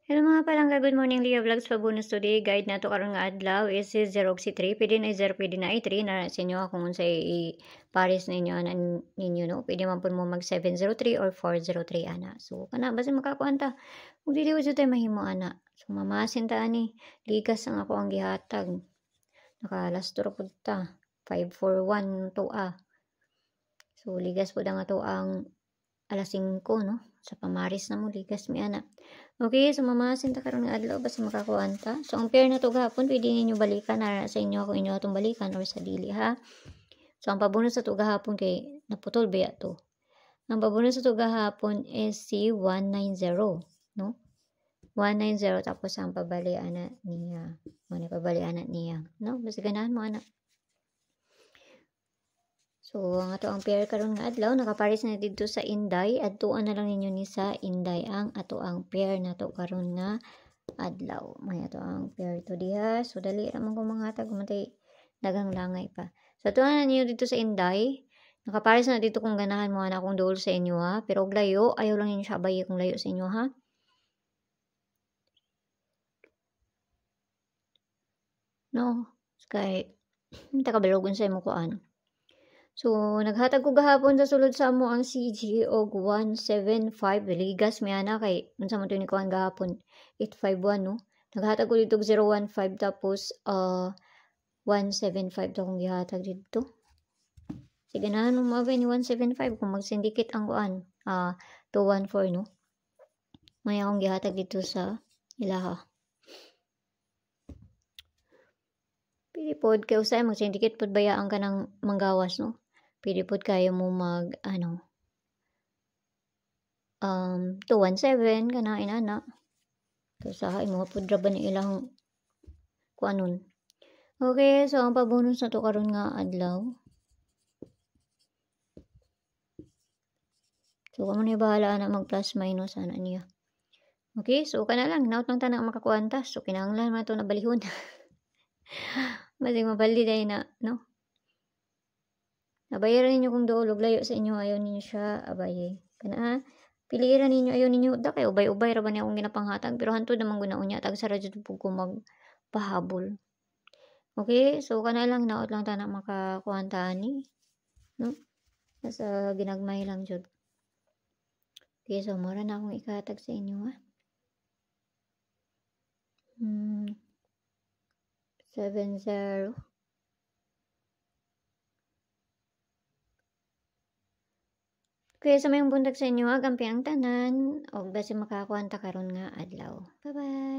Hello mga palangga, good morning Leah Vlogs pa bonus today. Guide na to karon nga adlaw is 0 pwede na 0 pwede na 3 na sa inyo kung unsay pares ninyo ana ninyo no. Pwede man pud mo mag 703 or 403 ana. So kana basta makakuanta. Ug dili jud tay mahimo ana. So mamasin ta ani. Ligas ang ako ang gihatag. Nakalastro pud ta. 541 to So ligas pud ang ato ang alas 5 no. Sa pamaris na mo ligas mi ana. Okay, so mamasin ta karon nga adlaw basta makakuan ta. So ang pair na to gahapon pwede ninyo balikan na sa inyo kung inyo atong balikan or sa dili ha. So ang pabonus sa to gahapon kay naputol ba to. Ang pabonus sa to gahapon is si 190, no? 190 tapos ang pabalian na niya. Ano pabalian na niya, no? Basta ganahan mo ana. So, ang ato ang pair karon nga adlaw nakapares na dito sa Inday. Adtuan na lang ninyo ni sa Inday ang ato ang pair na to karon nga adlaw. May ato ang pair to diha. So, dali ra man kung manghatag matay dagang langay pa. So, adtuan na ninyo dito sa Inday. Nakapares na dito kung ganahan mo ana kung duol sa inyo ha. Pero og layo, ayaw lang ninyo siya bayi kung layo sa inyo ha. No, kay kita kabalogon sa imo kuan. So, naghatag ko gahapon sa sulod sa amo ang CG og 175 ligas mi ana kay unsa man to ni kuan gahapon 851 no. Naghatag ko dito 015 tapos 175 to kung gihatag dito. Sige na no mo ni 175 kung mag-syndicate ang kuan 214 no. May akong gihatag dito sa ilaha. Pili pod kay usay mag-syndicate pod bayaan ka ng manggawas no. Pili pod kayo mo mag 217 kana inana. So sa imo pod ra ba ni ilang kuanon. Okay, so ang pabonus na to karon nga adlaw. So kamo ni bahala na mag plus minus ana niya. Okay, so kana lang naut lang tanang makakuanta. So kinahanglan man to na balihon. Masing mabali day na, no? Abayaran ninyo kung dool og layo sa inyo ayaw ninyo siya abaye. Kana ha? Piliiran ninyo ayaw ninyo da kay ubay-ubay ra ba ni akong ginapanghatag pero hantud naman guna unya tag sa radyo pug ko magpahabol. Okay, so kana lang naot lang ta na makakuanta ani, no? Sa ginagmay lang jud. Okay, so mura na akong ikahatag sa inyo ha. 70 kaya sa mayong buntag sa inyo, agampi ang tanan, o basi makakuanta karon nga adlaw. Bye-bye!